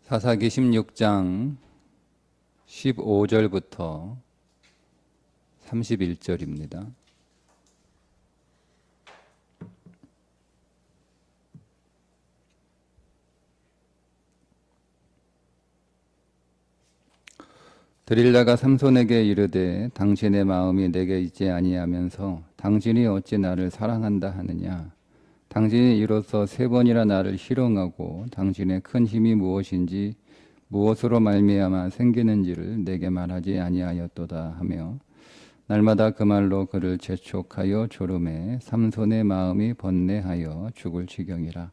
사사기 16장 15절부터 31절입니다. 드릴라가 삼손에게 이르되 당신의 마음이 내게 있지 아니하면서 당신이 어찌 나를 사랑한다 하느냐. 당신이 이로써 3번이나 나를 희롱하고 당신의 큰 힘이 무엇인지 무엇으로 말미암아 생기는지를 내게 말하지 아니하였도다 하며 날마다 그 말로 그를 재촉하여 조름해 삼손의 마음이 번뇌하여 죽을 지경이라.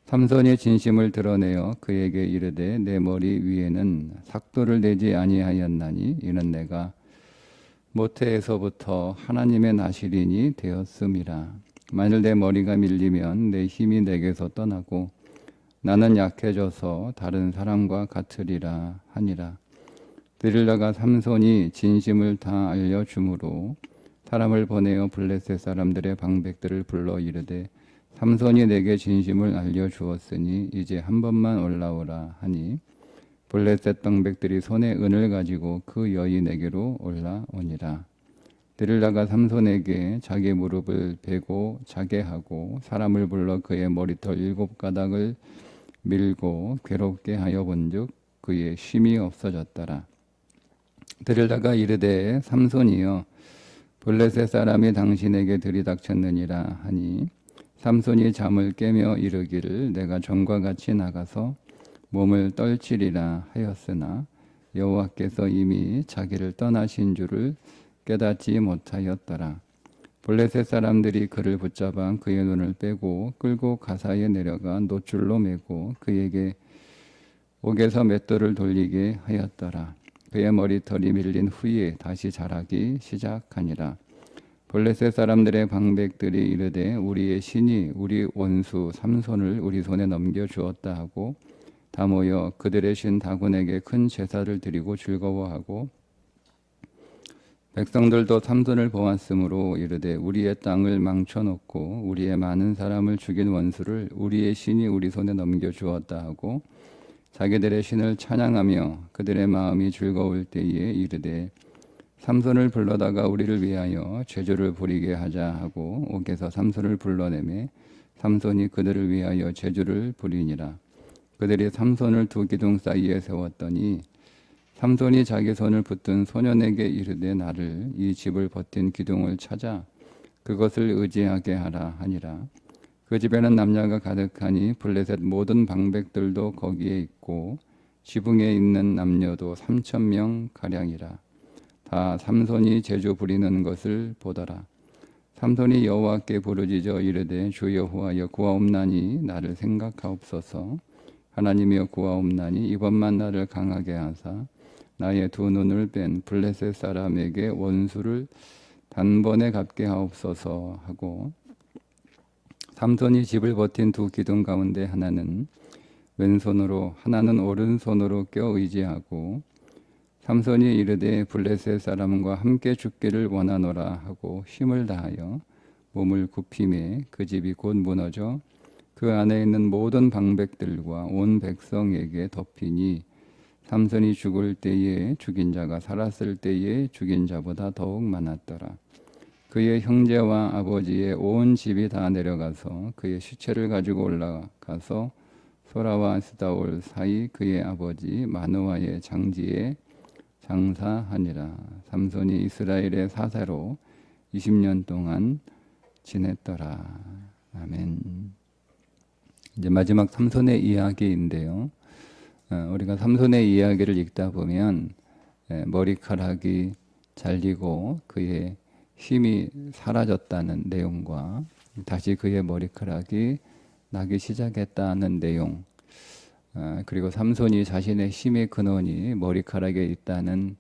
삼손이 진심을 드러내어 그에게 이르되 내 머리 위에는 삭도를 내지 아니하였나니 이는 내가 모태에서부터 하나님의 나시린이 되었음이라. 만일 내 머리가 밀리면 내 힘이 내게서 떠나고 나는 약해져서 다른 사람과 같으리라 하니라. 드릴라가 삼손이 진심을 다 알려주므로 사람을 보내어 블레셋 사람들의 방백들을 불러 이르되 삼손이 내게 진심을 알려주었으니 이제 한 번만 올라오라 하니 블레셋 방백들이 손에 은을 가지고 그 여인에게로 올라오니라. 드릴라가 삼손에게 자기 무릎을 베고 자게 하고 사람을 불러 그의 머리털 7가닥을 밀고 괴롭게 하여 본즉 그의 쉼이 없어졌더라. 드릴라가 이르되 삼손이여 블레셋 사람이 당신에게 들이닥쳤느니라 하니 삼손이 잠을 깨며 이르기를 내가 전과 같이 나가서 몸을 떨치리라 하였으나 여호와께서 이미 자기를 떠나신 줄을 깨닫지 못하였더라. 블레셋 사람들이 그를 붙잡아 그의 눈을 빼고 끌고 가사에 내려가 노줄로 매고 그에게 옥에서 맷돌을 돌리게 하였더라. 그의 머리털이 밀린 후에 다시 자라기 시작하니라. 블레셋 사람들의 방백들이 이르되 우리의 신이 우리 원수 삼손을 우리 손에 넘겨주었다 하고 다 모여 그들의 신 다곤에게 큰 제사를 드리고 즐거워하고 백성들도 삼손을 보았으므로 이르되 우리의 땅을 망쳐놓고 우리의 많은 사람을 죽인 원수를 우리의 신이 우리 손에 넘겨주었다 하고 자기들의 신을 찬양하며 그들의 마음이 즐거울 때에 이르되 삼손을 불러다가 우리를 위하여 제주를 부리게 하자 하고 옥에서 삼손을 불러내매 삼손이 그들을 위하여 제주를 부리니라. 그들이 삼손을 2기둥 사이에 세웠더니 삼손이 자기 손을 붙든 소년에게 이르되 나를 이 집을 버틴 기둥을 찾아 그것을 의지하게 하라 하니라. 그 집에는 남녀가 가득하니 블레셋 모든 방백들도 거기에 있고 지붕에 있는 남녀도 3,000명 가량이라. 다 삼손이 제주 부리는 것을 보더라. 삼손이 여호와께 부르짖어 이르되 주 여호와여 구하옵나니 나를 생각하옵소서. 하나님이여 구하옵나니 이번만 나를 강하게 하사 나의 2 눈을 뺀 블레셋 사람에게 원수를 단번에 갚게 하옵소서 하고 삼손이 집을 버틴 2기둥 가운데 하나는 왼손으로 하나는 오른손으로 껴 의지하고 삼손이 이르되 블레셋 사람과 함께 죽기를 원하노라 하고 힘을 다하여 몸을 굽히매 그 집이 곧 무너져 그 안에 있는 모든 방백들과 온 백성에게 덮이니 삼손이 죽을 때에 죽인 자가 살았을 때에 죽인 자보다 더욱 많았더라. 그의 형제와 아버지의 온 집이 다 내려가서 그의 시체를 가지고 올라가서 소라와 스다올 사이 그의 아버지 마누아의 장지에 장사하니라. 삼손이 이스라엘의 사사로 20년 동안 지냈더라. 아멘. 이제 마지막 삼손의 이야기인데요. 우리가 삼손의 이야기를 읽다 보면 머리카락이 잘리고 그의 힘이 사라졌다는 내용과 다시 그의 머리카락이 나기 시작했다는 내용, 그리고 삼손이 자신의 힘의 근원이 머리카락에 있다는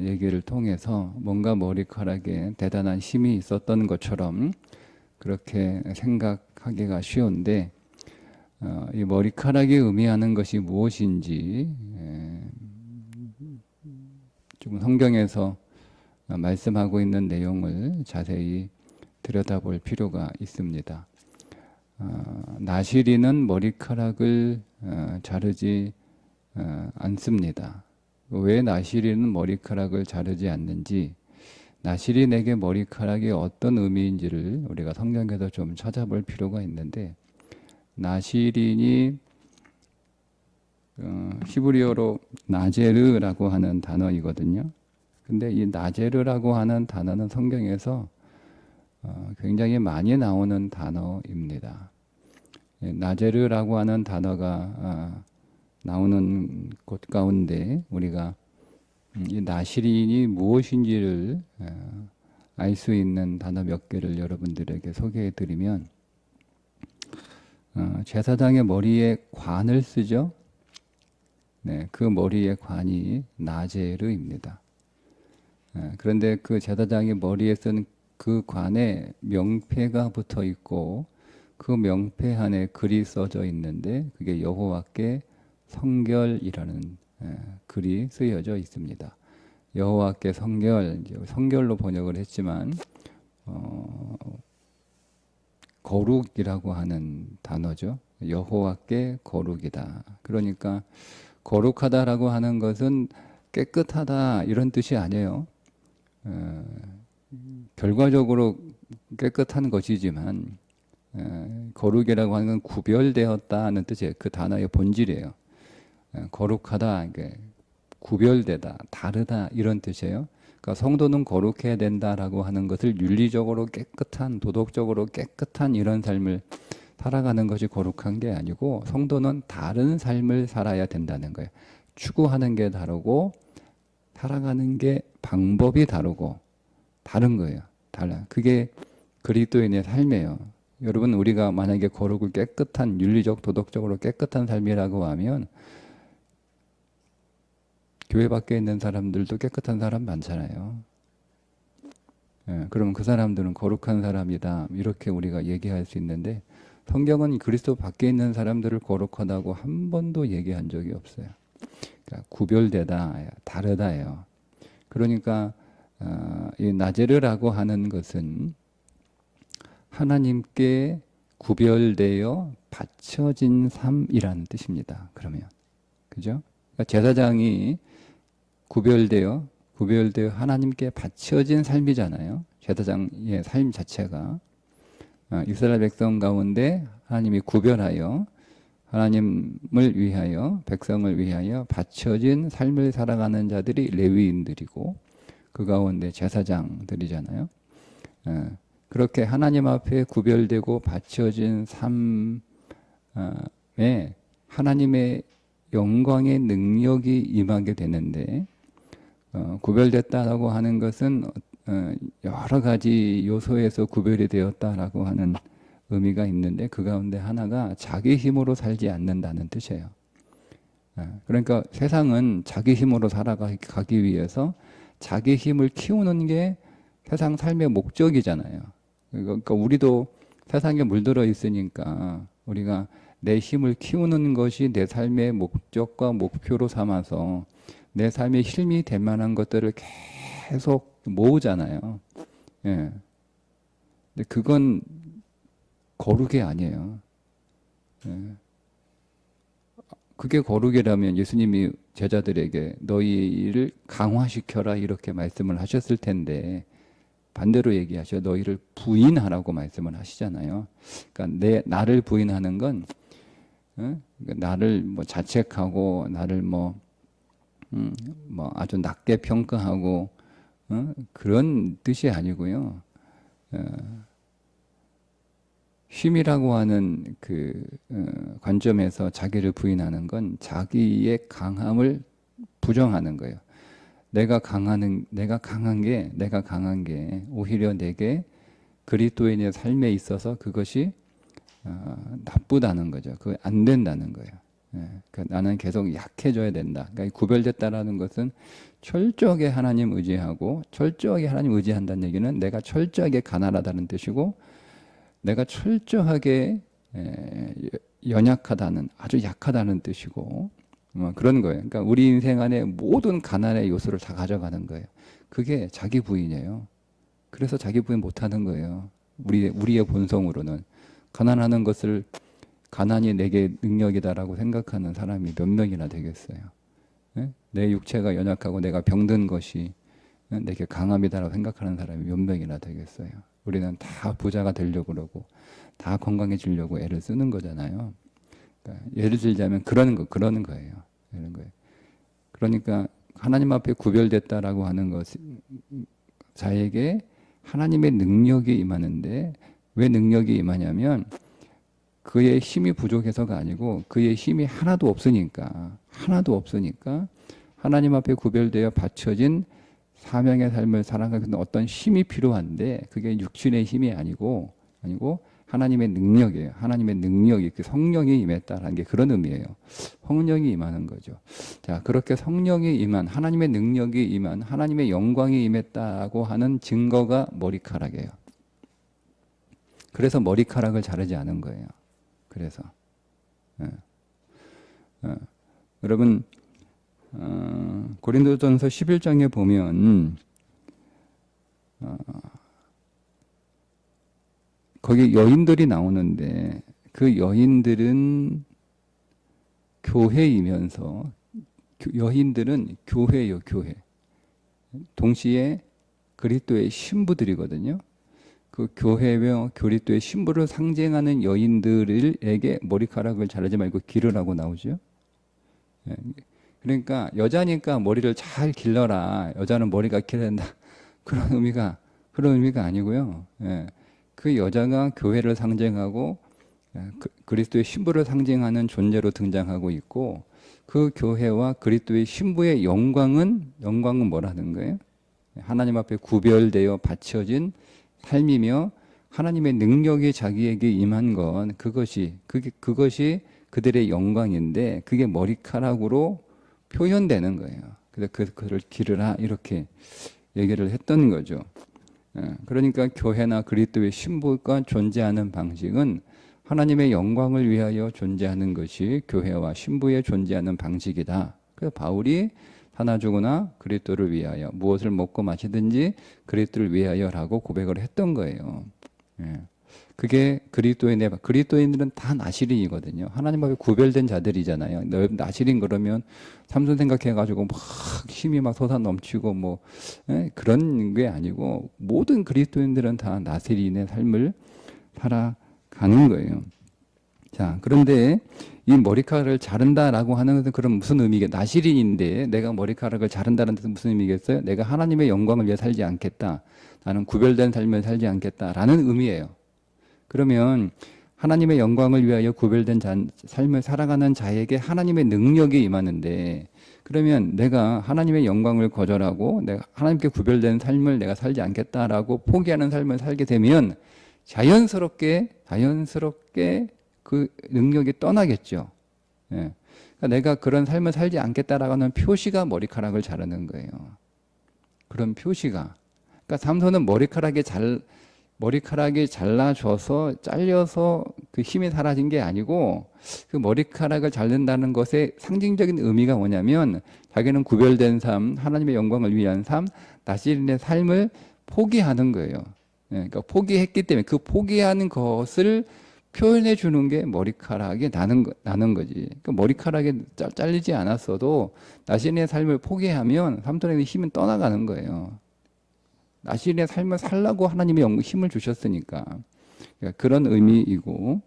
얘기를 통해서 뭔가 머리카락에 대단한 힘이 있었던 것처럼 그렇게 생각하기가 쉬운데 이 머리카락이 의미하는 것이 무엇인지 지금 성경에서 말씀하고 있는 내용을 자세히 들여다볼 필요가 있습니다. 나시린은 머리카락을 자르지 않습니다. 왜 나시리는 머리카락을 자르지 않는지, 나시리 내게 머리카락이 어떤 의미인지를 우리가 성경에서 좀 찾아볼 필요가 있는데, 나시린이 히브리어로 나제르라고 하는 단어이거든요. 근데 이 나제르라고 하는 단어는 성경에서 굉장히 많이 나오는 단어입니다. 나제르라고 하는 단어가 나오는 곳 가운데 우리가 이 나시린이 무엇인지를 알 수 있는 단어 몇 개를 여러분들에게 소개해 드리면, 제사장의 머리에 관을 쓰죠. 네, 그 머리의 관이 나제르입니다. 그런데 그 제사장이 머리에 쓴 그 관에 명패가 붙어 있고, 그 명패 안에 글이 써져 있는데 그게 여호와께 성결이라는 글이 쓰여져 있습니다. 여호와께 성결, 성결로 번역을 했지만 거룩이라고 하는 단어죠. 여호와께 거룩이다. 그러니까 거룩하다라고 하는 것은 깨끗하다 이런 뜻이 아니에요. 결과적으로 깨끗한 것이지만 거룩이라고 하는 건 구별되었다는 뜻이에요. 그 단어의 본질이에요. 거룩하다, 이게 구별되다, 다르다 이런 뜻이에요. 그러니까 성도는 거룩해야 된다라고 하는 것을 윤리적으로 깨끗한, 도덕적으로 깨끗한 이런 삶을 살아가는 것이 거룩한 게 아니고, 성도는 다른 삶을 살아야 된다는 거예요. 추구하는 게 다르고 살아가는 게 방법이 다르고 다른 거예요. 달라. 그게 그리스도인의 삶이에요. 여러분, 우리가 만약에 거룩을 깨끗한, 윤리적, 도덕적으로 깨끗한 삶이라고 하면 교회 밖에 있는 사람들도 깨끗한 사람 많잖아요. 그러면 그 사람들은 거룩한 사람이다 이렇게 우리가 얘기할 수 있는데, 성경은 그리스도 밖에 있는 사람들을 거룩하다고 한 번도 얘기한 적이 없어요. 그러니까 구별되다, 다르다예요. 그러니까 이 나제르라고 하는 것은 하나님께 구별되어 바쳐진 삶이라는 뜻입니다. 그러면 그죠? 그러니까 제사장이 구별되어 하나님께 바쳐진 삶이잖아요. 제사장의 삶 자체가 이스라엘 백성 가운데 하나님이 구별하여 하나님을 위하여, 백성을 위하여 바쳐진 삶을 살아가는 자들이 레위인들이고, 그 가운데 제사장들이잖아요. 그렇게 하나님 앞에 구별되고 바쳐진 삶에 하나님의 영광의 능력이 임하게 되는데, 구별됐다라고 하는 것은 여러 가지 요소에서 구별이 되었다라고 하는 의미가 있는데, 그 가운데 하나가 자기 힘으로 살지 않는다는 뜻이에요. 그러니까 세상은 자기 힘으로 살아가기 위해서 자기 힘을 키우는 게 세상 삶의 목적이잖아요. 그러니까 우리도 세상에 물들어 있으니까 우리가 내 힘을 키우는 것이 내 삶의 목적과 목표로 삼아서 내 삶의 힘이 될 만한 것들을 계속 모으잖아요. 예. 근데 그건 거룩이 아니에요. 예. 그게 거룩이라면 예수님이 제자들에게 너희를 강화시켜라 이렇게 말씀을 하셨을 텐데, 반대로 얘기하셔. 너희를 부인하라고 말씀을 하시잖아요. 그러니까 나를 부인하는 건 나를 뭐 자책하고 나를 뭐 아주 낮게 평가하고 그런 뜻이 아니고요. 쉼이라고 하는 그 관점에서 자기를 부인하는 건 자기의 강함을 부정하는 거예요. 내가 강한 게 오히려 내게 그리스도인의 삶에 있어서 그것이 나쁘다는 거죠. 그게 안 된다는 거예요. 그러니까 나는 계속 약해져야 된다. 그러니까 구별됐다라는 것은 철저하게 하나님 의지하고, 철저하게 하나님 의지한다는 얘기는 내가 철저하게 가난하다는 뜻이고, 내가 철저하게 연약하다는, 아주 약하다는 뜻이고, 그런 거예요. 그러니까 우리 인생 안에 모든 가난의 요소를 다 가져가는 거예요. 그게 자기 부인이에요. 그래서 자기 부인 못하는 거예요. 우리의 본성으로는 가난하는 것을 가난이 내게 능력이다라고 생각하는 사람이 몇 명이나 되겠어요? 예? 내 육체가 연약하고 내가 병든 것이 내게 강함이다라고 생각하는 사람이 몇 명이나 되겠어요? 우리는 다 부자가 되려고 그러고 다 건강해지려고 애를 쓰는 거잖아요. 그러니까 예를 들자면 그러는 거예요. 이런 거예요. 그러니까 하나님 앞에 구별됐다라고 하는 것, 자에게 하나님의 능력이 임하는데 왜 능력이 임하냐면 그의 힘이 부족해서가 아니고 그의 힘이 하나도 없으니까 하나님 앞에 구별되어 바쳐진 사명의 삶을 살아가는 어떤 힘이 필요한데 그게 육신의 힘이 아니고 하나님의 능력이에요. 하나님의 능력이 그 성령이 임했다라는 게 그런 의미예요. 성령이 임하는 거죠. 자, 그렇게 성령이 임한 하나님의 능력이 임한 하나님의 영광이 임했다고 하는 증거가 머리카락이에요. 그래서 머리카락을 자르지 않은 거예요. 그래서 여러분 고린도전서 11장에 보면 거기 여인들이 나오는데 그 여인들은 교회이면서 여인들은 교회예요. 교회. 동시에 그리스도의 신부들이거든요. 그 교회며 그리스도의 신부를 상징하는 여인들에게 머리카락을 자르지 말고 기르라고 나오죠. 그러니까 여자니까 머리를 잘 길러라. 여자는 머리가 길어야 된다. 그런 의미가 아니고요. 그 여자가 교회를 상징하고 그리스도의 신부를 상징하는 존재로 등장하고 있고 그 교회와 그리스도의 신부의 영광은 뭐라는 거예요? 하나님 앞에 구별되어 바쳐진 삶이며 하나님의 능력이 자기에게 임한 건 그것이 그들의 영광인데 그게 머리카락으로 표현되는 거예요. 그래서 그를 기르라 이렇게 얘기를 했던 거죠. 그러니까 교회나 그리스도의 신부가 존재하는 방식은 하나님의 영광을 위하여 존재하는 것이 교회와 신부의 존재하는 방식이다. 그래서 바울이 사나 죽으나 그리스도를 위하여 무엇을 먹고 마시든지 그리스도를 위하여라고 고백을 했던 거예요. 그게 그리스도인들은 다 나시린이거든요. 하나님 앞에 구별된 자들이잖아요. 나시린 그러면 삼손 생각해가지고 막 힘이 막 솟아 넘치고 그런 게 아니고 모든 그리스도인들은 다 나시린의 삶을 살아가는 거예요. 자, 그런데 이 머리카락을 자른다라고 하는 것은 그럼 무슨 의미겠어요? 나시린인데 내가 머리카락을 자른다는 뜻은 무슨 의미겠어요? 내가 하나님의 영광을 위해 살지 않겠다. 나는 구별된 삶을 살지 않겠다라는 의미예요. 그러면 하나님의 영광을 위하여 구별된 삶을 살아가는 자에게 하나님의 능력이 임하는데 그러면 내가 하나님의 영광을 거절하고 내가 하나님께 구별된 삶을 내가 살지 않겠다라고 포기하는 삶을 살게 되면 자연스럽게 그 능력이 떠나겠죠. 그러니까 내가 그런 삶을 살지 않겠다라고 하는 표시가 머리카락을 자르는 거예요. 그런 표시가. 그러니까 삼손은 머리카락이 잘라져서 잘려서 그 힘이 사라진 게 아니고 그 머리카락을 자른다는 것의 상징적인 의미가 뭐냐면 자기는 구별된 삶, 하나님의 영광을 위한 삶, 나시린의 삶을 포기하는 거예요. 그러니까 포기했기 때문에 그 포기하는 것을 표현해 주는 게 머리카락이 나는 거지. 그러니까 머리카락이 잘리지 않았어도 나시린의 삶을 포기하면 삼손에게 힘은 떠나가는 거예요. 나시린의 삶을 살라고 하나님의 힘을 주셨으니까. 그러니까 그런 의미이고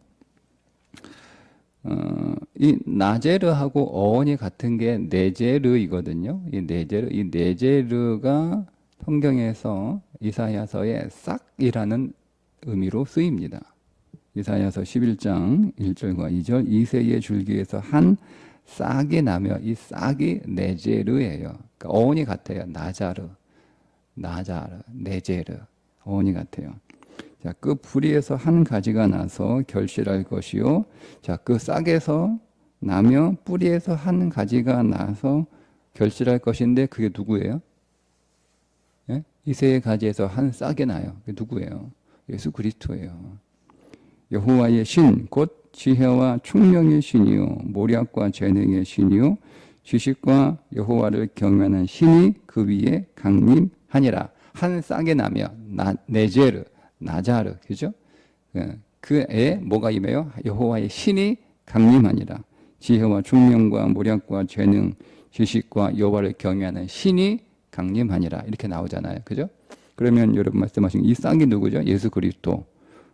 이 나제르하고 어원이 같은 게 네제르이거든요. 이 네제르가 성경에서 이사야서의 싹이라는 의미로 쓰입니다. 이사야서 11장 1절과 2절 이새의 줄기에서 한 싹이 나며 이 싹이 네제르예요. 그러니까 어원이 같아요. 나자르, 네제르 어원이 같아요. 자, 그 뿌리에서 한 가지가 나서 결실할 것이요. 자, 그 싹에서 나며 뿌리에서 한 가지가 나서 결실할 것인데 그게 누구예요? 예? 이새의 가지에서 한 싹이 나요. 그게 누구예요? 예수 그리스도예요. 여호와의 신, 곧 지혜와 총명의 신이요 모략과 재능의 신이요 지식과 여호와를 경외하는 신이 그 위에 강림하니라. 한 싹에 나며 네제르, 나자르, 그죠? 그에 뭐가 임해요? 여호와의 신이 강림하니라. 지혜와 총명과 모략과 재능, 지식과 여호와를 경외하는 신이 강림하니라. 이렇게 나오잖아요. 그죠? 그러면 여러분 말씀하신 이 쌍이 누구죠? 예수 그리스도.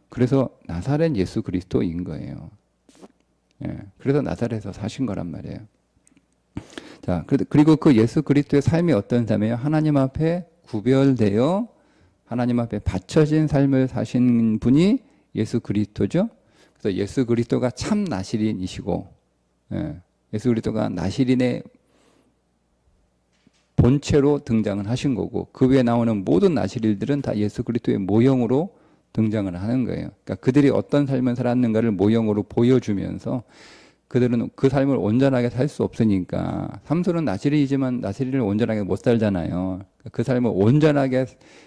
그래서 나사렛 예수 그리스도인 거예요. 예, 그래서 나사렛에서 사신 거란 말이에요. 자, 그리고 그 예수 그리스도의 삶이 어떤 삶이에요? 하나님 앞에 구별되어 하나님 앞에 바쳐진 삶을 사신 분이 예수 그리스도죠. 그래서 예수 그리스도가 참 나시린이시고, 예, 예수 그리스도가 나시린의 본체로 등장을 하신 거고, 그 외에 나오는 모든 나시린들은 다 예수 그리스도의 모형으로 등장을 하는 거예요. 그러니까 그들이 어떤 삶을 살았는가를 모형으로 보여주면서 그들은 그 삶을 온전하게 살 수 없으니까, 삼손은 나시린이지만 나시린을 온전하게 못 살잖아요. 그 삶을 온전하게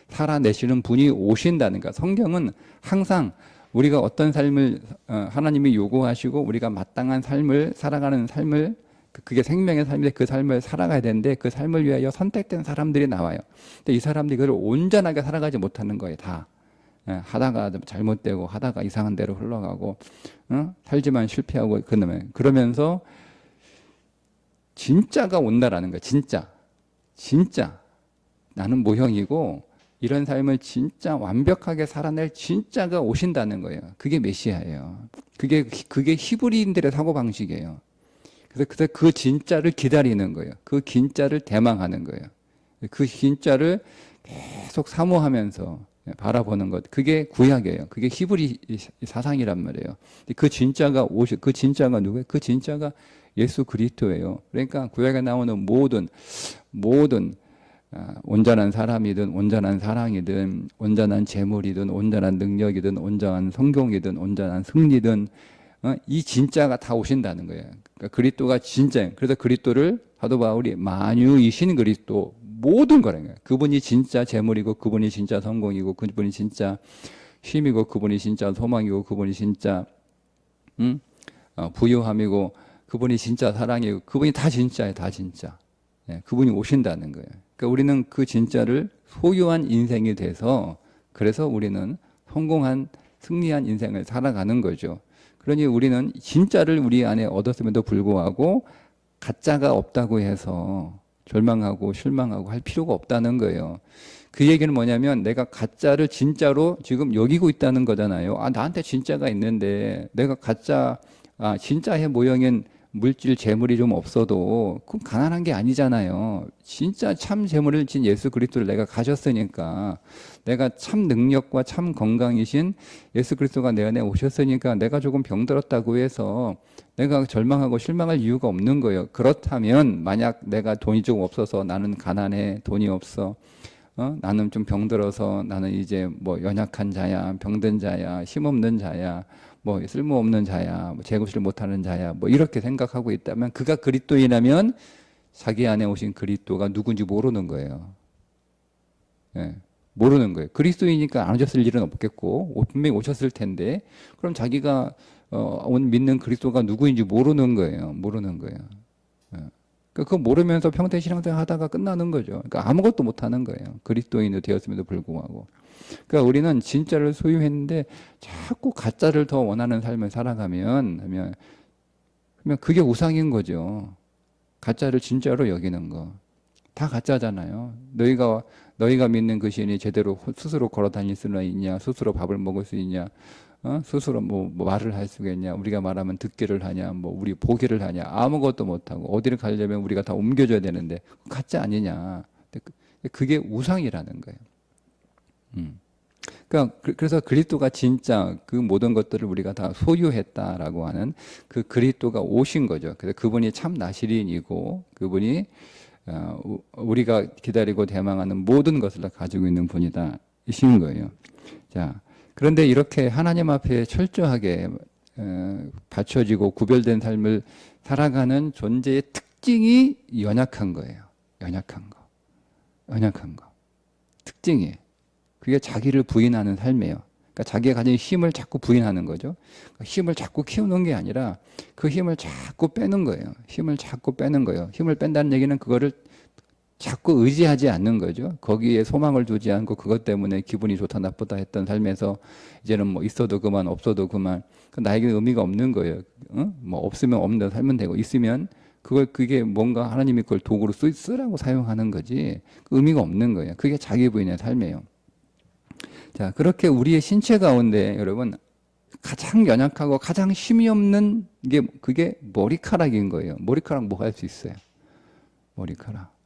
살아내시는 분이 오신다는 거. 성경은 항상 우리가 어떤 삶을 하나님이 요구하시고 우리가 마땅한 삶을 살아가는 삶을, 그게 생명의 삶인데 그 삶을 살아가야 되는데 그 삶을 위하여 선택된 사람들이 나와요. 근데 이 사람들이 그걸 온전하게 살아가지 못하는 거예요. 다 하다가 잘못되고 하다가 이상한 데로 흘러가고 살지만 실패하고 그러면서 진짜가 온다라는 거예요. 진짜 나는 모형이고 이런 삶을 진짜 완벽하게 살아낼 진짜가 오신다는 거예요. 그게 메시아예요. 그게 히브리인들의 사고방식이에요. 그래서 그 진짜를 기다리는 거예요. 그 진짜를 대망하는 거예요. 그 진짜를 계속 사모하면서 바라보는 것. 그게 구약이에요. 그게 히브리 사상이란 말이에요. 그 진짜가 그 진짜가 누구예요? 그 진짜가 예수 그리스도예요. 그러니까 구약에 나오는 모든 온전한 사람이든 온전한 사랑이든 온전한 재물이든 온전한 능력이든 온전한 성공이든 온전한 승리든 이 진짜가 다 오신다는 거예요. 그러니까 그리스도가 진짜예요. 그래서 그리스도를 사도 바울이 만유이신 그리스도, 모든 거라는 거예요. 그분이 진짜 재물이고 그분이 진짜 성공이고 그분이 진짜 힘이고 그분이 진짜 소망이고 그분이 진짜 부유함이고 그분이 진짜 사랑이고 그분이 다 진짜예요. 다 진짜. 네, 그분이 오신다는 거예요. 그러니까 우리는 그 진짜를 소유한 인생이 돼서, 그래서 우리는 성공한 승리한 인생을 살아가는 거죠. 그러니 우리는 진짜를 우리 안에 얻었음에도 불구하고 가짜가 없다고 해서 절망하고 실망하고 할 필요가 없다는 거예요. 그 얘기는 뭐냐면 내가 가짜를 진짜로 지금 여기고 있다는 거잖아요. 나한테 진짜가 있는데 내가 진짜의 모형인 물질 재물이 좀 없어도 그건 가난한 게 아니잖아요. 진짜 참 재물을 진 예수 그리스도를 내가 가졌으니까, 내가 참 능력과 참 건강이신 예수 그리스도가 내 안에 오셨으니까 내가 조금 병들었다고 해서 내가 절망하고 실망할 이유가 없는 거예요. 그렇다면 만약 내가 돈이 좀 없어서 나는 가난해, 돈이 없어, 나는 좀 병들어서 나는 이제 뭐 연약한 자야, 병든 자야, 힘없는 자야, 뭐 쓸모없는 자야, 뭐 제구실 못하는 자야, 뭐 이렇게 생각하고 있다면 그가 그리스도인이라면 자기 안에 오신 그리스도가 누군지 모르는 거예요. 예, 모르는 거예요. 그리스도이니까 안 오셨을 일은 없겠고 분명히 오셨을 텐데, 그럼 자기가 믿는 그리스도가 누구인지 모르는 거예요. 모르는 거예요. 예. 그거 모르면서 평생 신앙생활 하다가 끝나는 거죠. 그러니까 아무것도 못하는 거예요. 그리스도인이 되었음에도 불구하고. 그러니까 우리는 진짜를 소유했는데 자꾸 가짜를 더 원하는 삶을 살아가면 그게 우상인 거죠. 가짜를 진짜로 여기는 거. 다 가짜잖아요. 너희가 믿는 그 신이 제대로 스스로 걸어 다닐 수 있냐? 스스로 밥을 먹을 수 있냐? 스스로 뭐 말을 할 수가 있냐? 우리가 말하면 듣기를 하냐? 뭐 우리 보기를 하냐? 아무것도 못하고 어디를 가려면 우리가 다 옮겨줘야 되는데 가짜 아니냐? 그게 우상이라는 거예요. 그러니까 그래서 그리스도가 진짜 그 모든 것들을 우리가 다 소유했다라고 하는 그 그리스도가 오신 거죠. 그래서 그분이 참 나시린이고 그분이 우리가 기다리고 대망하는 모든 것을 다 가지고 있는 분이다 이신 거예요. 자, 그런데 이렇게 하나님 앞에 철저하게 받쳐지고 구별된 삶을 살아가는 존재의 특징이 연약한 거예요. 연약한 거. 특징이에요. 그게 자기를 부인하는 삶이에요. 그러니까 자기가 가진 힘을 자꾸 부인하는 거죠. 힘을 자꾸 키우는 게 아니라 그 힘을 자꾸 빼는 거예요. 힘을 자꾸 빼는 거예요. 힘을 뺀다는 얘기는 그거를 자꾸 의지하지 않는 거죠. 거기에 소망을 두지 않고 그것 때문에 기분이 좋다 나쁘다 했던 삶에서 이제는 뭐 있어도 그만 없어도 그만 나에게는 의미가 없는 거예요. 뭐 없으면 없는 대로 살면 되고 있으면 그게 뭔가 하나님이 그걸 도구로 쓰라고 사용하는 거지 그 의미가 없는 거예요. 그게 자기 부인의 삶이에요. 자, 그렇게 우리의 신체 가운데 여러분 가장 연약하고 가장 힘이 없는 게 그게 머리카락인 거예요. 머리카락 뭐 할 수 있어요? 머리카락.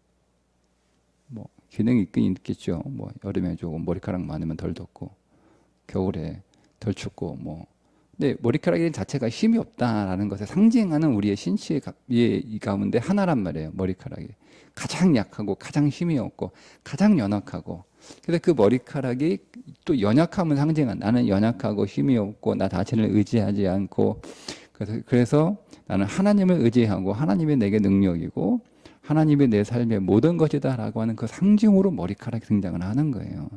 뭐 기능이 있긴 있겠죠. 뭐 여름에 조금 머리카락 많으면 덜 덥고 겨울에 덜 춥고 뭐. 근데 머리카락 자체가 힘이 없다라는 것을 상징하는 우리의 신체 가운데 하나란 말이에요. 머리카락이 가장 약하고 가장 힘이 없고 가장 연약하고. 그래서 그 머리카락이 또 연약함을 상징한 나는 연약하고 힘이 없고 나 자신을 의지하지 않고 그래서 나는 하나님을 의지하고 하나님이 내게 능력이고 하나님이 내 삶의 모든 것이다 라고 하는 그 상징으로 머리카락이 등장을 하는 거예요.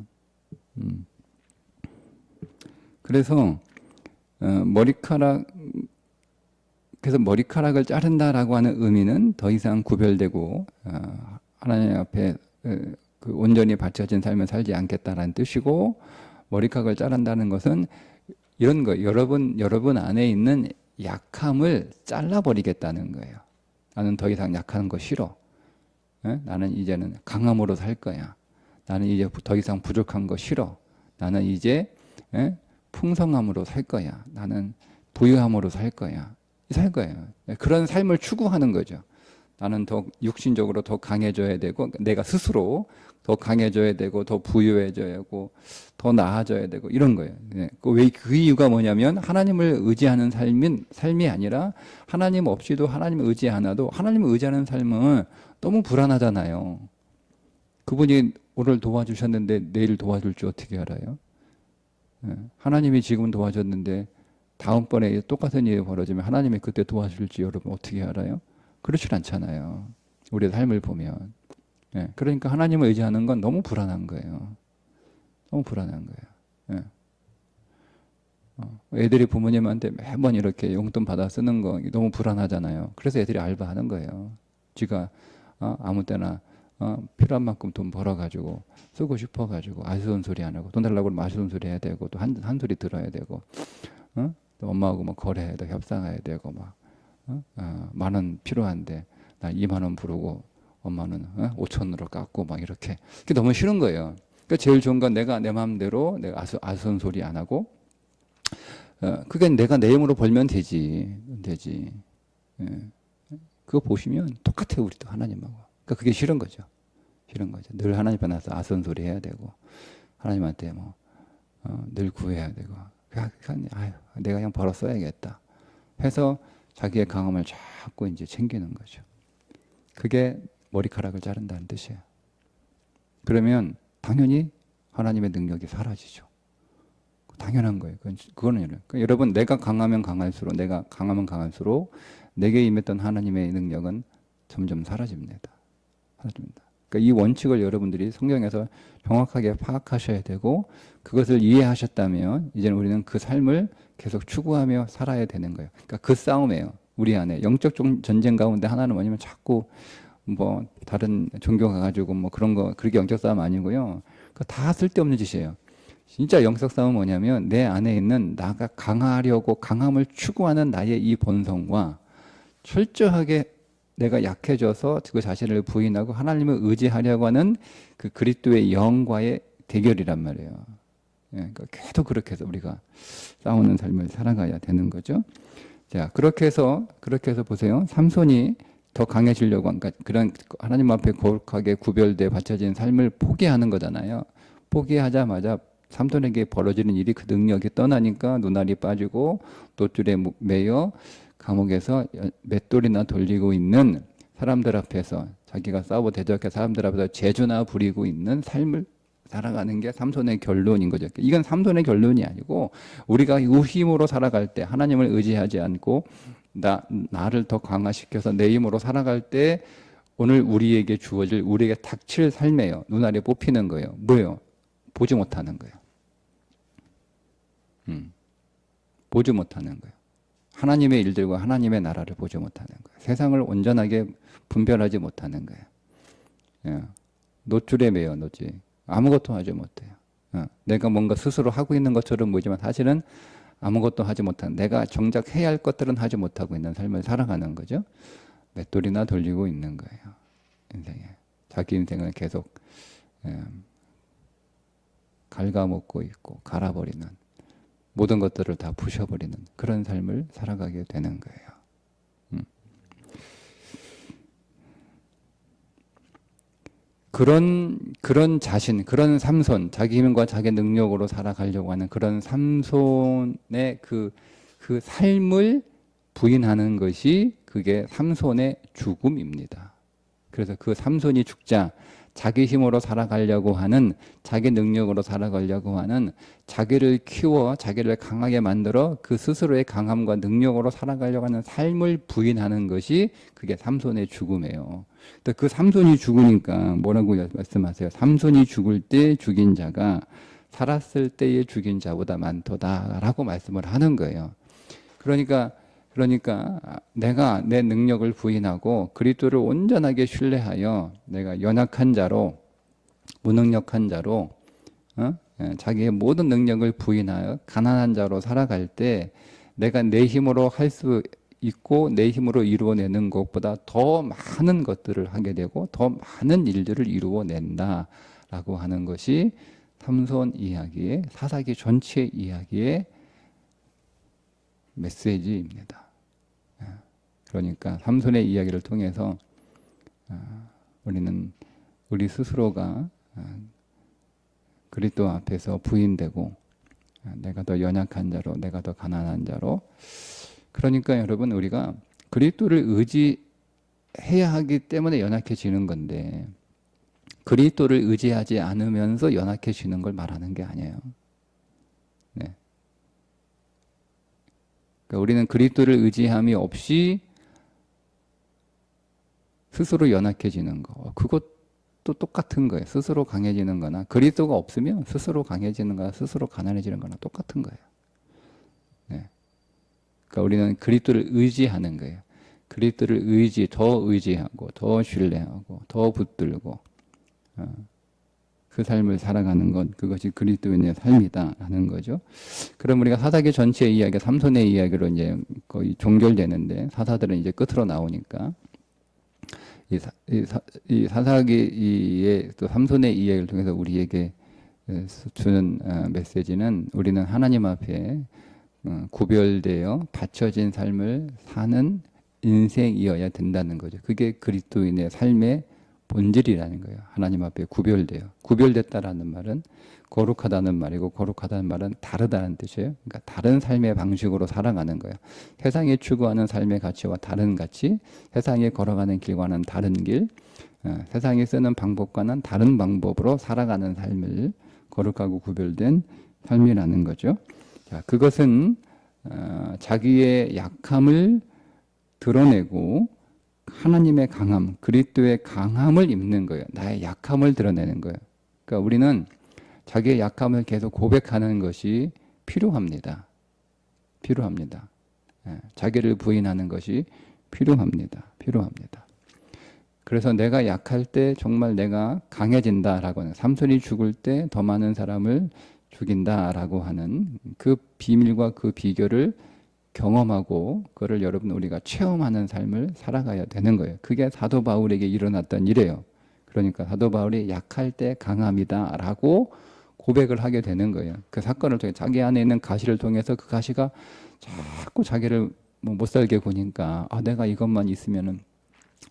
그래서 그래서 머리카락을 자른다라고 하는 의미는 더 이상 구별되고 하나님 앞에 그 온전히 바쳐진 삶을 살지 않겠다라는 뜻이고 머리카락을 자른다는 것은 이런 거예요. 여러분 안에 있는 약함을 잘라버리겠다는 거예요. 나는 더 이상 약한 거 싫어. 나는 이제는 강함으로 살 거야. 나는 이제 더 이상 부족한 거 싫어. 나는 이제 풍성함으로 살 거야. 나는 부유함으로 살 거야. 살 거예요. 그런 삶을 추구하는 거죠. 나는 더 육신적으로 더 강해져야 되고 내가 스스로 더 강해져야 되고 더 부유해져야 되고 더 나아져야 되고 이런 거예요. 그 이유가 뭐냐면 하나님을 의지하는 삶이 아니라 하나님 없이도 하나님을 의지 않아도 하나님을 의지하는 삶은 너무 불안하잖아요. 그분이 오늘 도와주셨는데 내일 도와줄지 어떻게 알아요? 하나님이 지금 도와줬는데 다음번에 똑같은 일이 벌어지면 하나님이 그때 도와줄지 여러분 어떻게 알아요? 그렇지 않잖아요. 우리의 삶을 보면. 그러니까 하나님을 의지하는 건 너무 불안한 거예요. 너무 불안한 거예요. 애들이 부모님한테 매번 이렇게 용돈 받아 쓰는 거 너무 불안하잖아요. 그래서 애들이 알바하는 거예요. 지가 아무 때나 필요한 만큼 돈 벌어가지고 쓰고 싶어가지고 아쉬운 소리 안 하고 돈 달라고 그러면 아쉬운 소리 해야 되고 또 한 소리 들어야 되고 또 엄마하고 막 거래해야 되고 협상해야 되고 막 10,000원 필요한데 나 20,000원 부르고 엄마는 5,000원으로 깎고 막 이렇게 그게 너무 싫은 거예요. 그러니까 제일 좋은 건 내가 내 마음대로 내가 아쉬운 소리 안 하고 그게 내가 내 힘으로 벌면 되지. 그거 보시면 똑같아요. 우리도 하나님하고. 그러니까 그게 싫은 거죠. 싫은 거죠. 늘 하나님 앞에 나서 아쉬운 소리 해야 되고 하나님한테 뭐 늘 구해야 되고 내가 그냥 벌어 써야겠다 해서 자기의 강함을 자꾸 이제 챙기는 거죠. 그게 머리카락을 자른다는 뜻이에요. 그러면 당연히 하나님의 능력이 사라지죠. 당연한 거예요. 그거는 그러니까 여러분 내가 강하면 강할수록 내게 임했던 하나님의 능력은 점점 사라집니다. 그러니까 이 원칙을 여러분들이 성경에서 정확하게 파악하셔야 되고 그것을 이해하셨다면 이제는 우리는 그 삶을 계속 추구하며 살아야 되는 거예요. 그러니까 그 싸움이에요. 우리 안에 영적 전쟁 가운데 하나는 뭐냐면 자꾸 뭐 다른 종교 가가지고 뭐 그런 거 그렇게 영적 싸움 아니고요. 그거 다 쓸데없는 짓이에요. 진짜 영적 싸움은 뭐냐면 내 안에 있는 나가 강하려고 강함을 추구하는 나의 이 본성과 철저하게 내가 약해져서 그 자신을 부인하고 하나님을 의지하려고 하는 그 그리스도의 영과의 대결이란 말이에요. 그러니까 계속 그렇게 해서 우리가 싸우는 삶을 살아가야 되는 거죠. 자, 그렇게 해서 보세요. 삼손이 더 강해지려고 그러니까 그런 하나님 앞에 거룩하게 구별돼 바쳐진 삶을 포기하는 거잖아요. 포기하자마자 삼손에게 벌어지는 일이 그 능력이 떠나니까 눈알이 빠지고 돛줄에 매여 감옥에서 맷돌이나 돌리고 있는 사람들 앞에서 자기가 싸워 대적해 사람들 앞에서 재주나 부리고 있는 삶을 살아가는 게 삼손의 결론인 거죠. 이건 삼손의 결론이 아니고 우리가 이 힘으로 살아갈 때 하나님을 의지하지 않고 나를 더 강화시켜서 내 힘으로 살아갈 때 오늘 우리에게 주어질 우리에게 닥칠 삶이에요. 눈알이 뽑히는 거예요. 뭐예요? 보지 못하는 거예요. 보지 못하는 거예요. 하나님의 일들과 하나님의 나라를 보지 못하는 거예요. 세상을 온전하게 분별하지 못하는 거예요. 예. 노출에 매여 노지. 아무것도 하지 못해요. 내가 뭔가 스스로 하고 있는 것처럼 보이지만 사실은 아무것도 하지 못한, 내가 정작 해야 할 것들은 하지 못하고 있는 삶을 살아가는 거죠. 맷돌이나 돌리고 있는 거예요. 인생에. 자기 인생을 계속 갉아먹고 있고 갈아버리는, 모든 것들을 다 부셔버리는 그런 삶을 살아가게 되는 거예요. 그런 자신, 그런 삼손, 자기 힘과 자기 능력으로 살아가려고 하는 그런 삼손의 그 삶을 부인하는 것이 그게 삼손의 죽음입니다. 그래서 그 삼손이 죽자 자기 힘으로 살아가려고 하는, 자기 능력으로 살아가려고 하는, 자기를 키워 자기를 강하게 만들어 그 스스로의 강함과 능력으로 살아가려고 하는 삶을 부인하는 것이 그게 삼손의 죽음이에요. 그 삼손이 죽으니까 뭐라고 말씀하세요? 삼손이 죽을 때 죽인 자가 살았을 때의 죽인 자보다 많도다라고 말씀을 하는 거예요. 그러니까 내가 내 능력을 부인하고 그리스도를 온전하게 신뢰하여 내가 연약한 자로, 무능력한 자로, 자기의 모든 능력을 부인하여 가난한 자로 살아갈 때 내가 내 힘으로 할 수 있고 내 힘으로 이루어내는 것보다 더 많은 것들을 하게 되고 더 많은 일들을 이루어낸다라고 하는 것이 삼손 이야기의, 사사기 전체 이야기의 메시지입니다. 그러니까 삼손의 이야기를 통해서 우리는 우리 스스로가 그리스도 앞에서 부인되고 내가 더 연약한 자로, 내가 더 가난한 자로, 그러니까 여러분 우리가 그리스도를 의지해야 하기 때문에 연약해지는 건데 그리스도를 의지하지 않으면서 연약해지는 걸 말하는 게 아니에요. 네. 그러니까 우리는 그리스도를 의지함이 없이 스스로 연약해지는 거, 그것도 똑같은 거예요. 스스로 강해지는 거나 그리스도가 없으면 스스로 강해지는 거나 스스로 가난해지는 거나 똑같은 거예요. 네. 그러니까 우리는 그리스도를 의지하는 거예요. 그리스도를 더 의지하고 더 신뢰하고 더 붙들고 그 삶을 살아가는 것, 그것이 그리스도인의 삶이다라는 거죠. 그럼 우리가 사사기 전체의 이야기, 삼손의 이야기로 이제 거의 종결되는데, 사사들은 이제 끝으로 나오니까 이 사사기의 또 삼손의 이야기를 통해서 우리에게 주는 메시지는, 우리는 하나님 앞에 구별되어 바쳐진 삶을 사는 인생이어야 된다는 거죠. 그게 그리스도인의 삶의 본질이라는 거예요. 하나님 앞에 구별됐다라는 말은 거룩하다는 말이고, 거룩하다는 말은 다르다는 뜻이에요. 그러니까 다른 삶의 방식으로 살아가는 거예요. 세상에 추구하는 삶의 가치와 다른 가치, 세상에 걸어가는 길과는 다른 길, 세상에 쓰는 방법과는 다른 방법으로 살아가는 삶을 거룩하고 구별된 삶이라는 거죠. 자, 그것은 자기의 약함을 드러내고 하나님의 강함, 그리스도의 강함을 입는 거예요. 나의 약함을 드러내는 거예요. 그러니까 우리는 자기의 약함을 계속 고백하는 것이 필요합니다. 자기를 부인하는 것이 필요합니다. 그래서 내가 약할 때 정말 내가 강해진다라고 하는, 삼손이 죽을 때 더 많은 사람을 죽인다라고 하는 그 비밀과 그 비결을 경험하고 그거를 여러분 우리가 체험하는 삶을 살아가야 되는 거예요. 그게 사도 바울에게 일어났던 일이에요. 그러니까 사도 바울이 약할 때 강함이다라고 고백을 하게 되는 거예요. 그 사건을 통해 자기 안에 있는 가시를 통해서 그 가시가 자꾸 자기를 못 살게 구니까 내가 이것만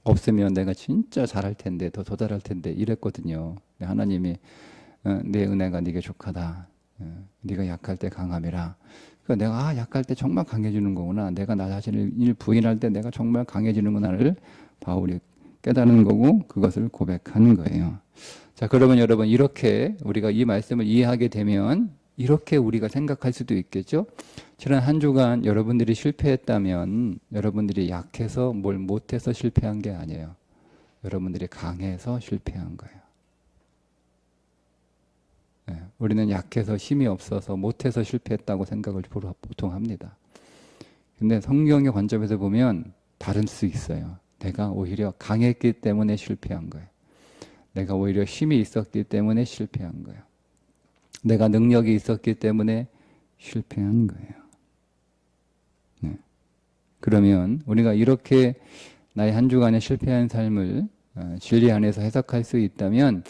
없으면 내가 진짜 잘할 텐데, 더 잘할 텐데 이랬거든요. 하나님이 내 은혜가 네게 족하다. 네가 약할 때 강함이라. 그러니까 내가 약할 때 정말 강해지는 거구나. 내가 나 자신을 부인할 때 내가 정말 강해지는구나를 바울이 깨닫는 거고 그것을 고백하는 거예요. 자, 그러면 여러분 이렇게 우리가 이 말씀을 이해하게 되면 이렇게 우리가 생각할 수도 있겠죠. 지난 한 주간 여러분들이 실패했다면 여러분들이 약해서 뭘 못해서 실패한 게 아니에요. 여러분들이 강해서 실패한 거예요. 네, 우리는 약해서 힘이 없어서 못해서 실패했다고 생각을 보통 합니다. 근데 성경의 관점에서 보면 다를 수 있어요. 내가 오히려 강했기 때문에 실패한 거예요. 내가 오히려 힘이 있었기 때문에 실패한 거예요. 내가 능력이 있었기 때문에 실패한 거예요. 네. 그러면 우리가 이렇게 나의 한 주간의 실패한 삶을 진리 안에서 해석할 수 있다면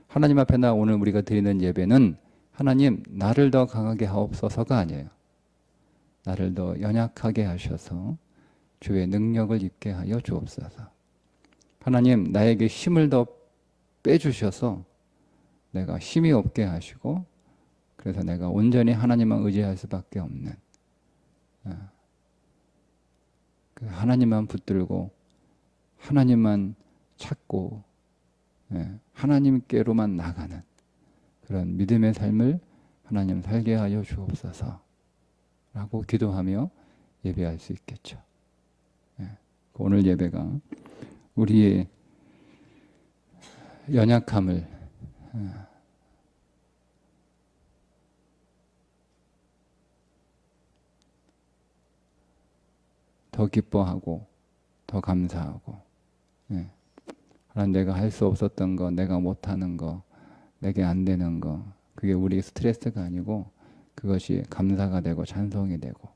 하나님 앞에 나 오늘 우리가 드리는 예배는 하나님 나를 더 강하게 하옵소서가 아니에요. 나를 더 연약하게 하셔서 주의 능력을 입게 하여 주옵소서. 하나님 나에게 힘을 더 빼주셔서 내가 힘이 없게 하시고 그래서 내가 온전히 하나님만 의지할 수밖에 없는 그 하나님만 붙들고 하나님만 찾고 하나님께로만 나가는 그런 믿음의 삶을 하나님 살게 하여 주옵소서 라고 기도하며 예배할 수 있겠죠. 오늘 예배가 우리의 연약함을 더 기뻐하고 더 감사하고 하나님 내가 할 수 없었던 거, 내가 못하는 거, 내게 안 되는 거 그게 우리 스트레스가 아니고 그것이 감사가 되고 찬송이 되고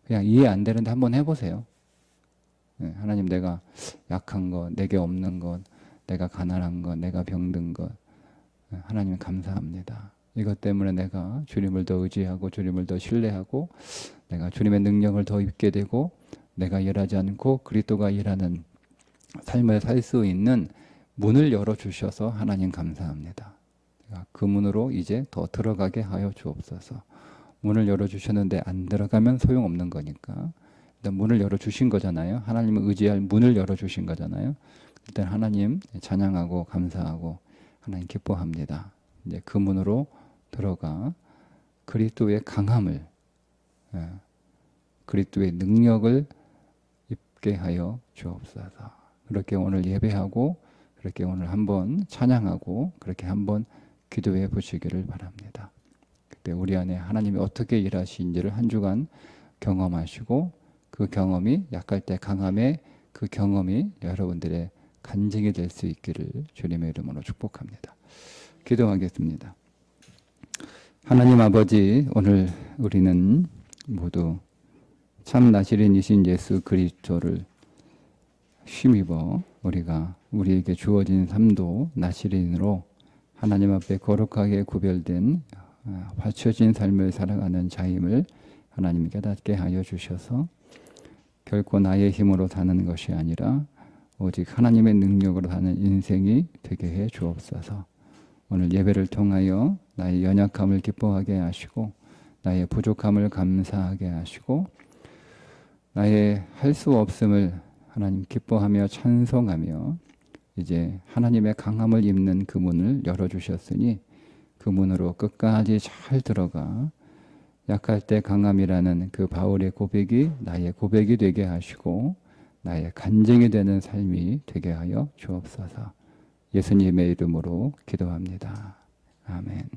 그냥 이해 안 되는데 한번 해보세요. 하나님 내가 약한 것, 내게 없는 것, 내가 가난한 것, 내가 병든 것 하나님 감사합니다. 이것 때문에 내가 주님을 더 의지하고 주님을 더 신뢰하고 내가 주님의 능력을 더 입게 되고 내가 일하지 않고 그리스도가 일하는 삶을 살 수 있는 문을 열어주셔서 하나님 감사합니다. 그 문으로 이제 더 들어가게 하여 주옵소서. 문을 열어주셨는데 안 들어가면 소용없는 거니까 일단 문을 열어주신 거잖아요. 하나님을 의지할 문을 열어주신 거잖아요. 일단 하나님 찬양하고 감사하고 하나님 기뻐합니다. 이제 그 문으로 들어가 그리스도의 강함을 그리스도의 능력을 입게 하여 주옵소서. 그렇게 오늘 예배하고 그렇게 오늘 한번 찬양하고 그렇게 한번 기도해 보시기를 바랍니다. 그때 우리 안에 하나님이 어떻게 일하신지를 한 주간 경험하시고 그 경험이 약할 때 강함의 그 경험이 여러분들의 간증이 될 수 있기를 주님의 이름으로 축복합니다. 기도하겠습니다. 하나님 아버지, 오늘 우리는 모두 참 나시린이신 예수 그리스도를 힘입어 우리가 우리에게 주어진 삶도 나시린으로 하나님 앞에 거룩하게 구별된 받쳐진 삶을 살아가는 자임을 하나님 깨닫게 하여 주셔서 결코 나의 힘으로 사는 것이 아니라 오직 하나님의 능력으로 사는 인생이 되게 해 주옵소서. 오늘 예배를 통하여 나의 연약함을 기뻐하게 하시고 나의 부족함을 감사하게 하시고 나의 할 수 없음을 하나님 기뻐하며 찬송하며 이제 하나님의 강함을 입는 그 문을 열어주셨으니 그 문으로 끝까지 잘 들어가 약할 때 강함이라는 그 바울의 고백이 나의 고백이 되게 하시고 나의 간증이 되는 삶이 되게 하여 주옵소서. 예수님의 이름으로 기도합니다. 아멘.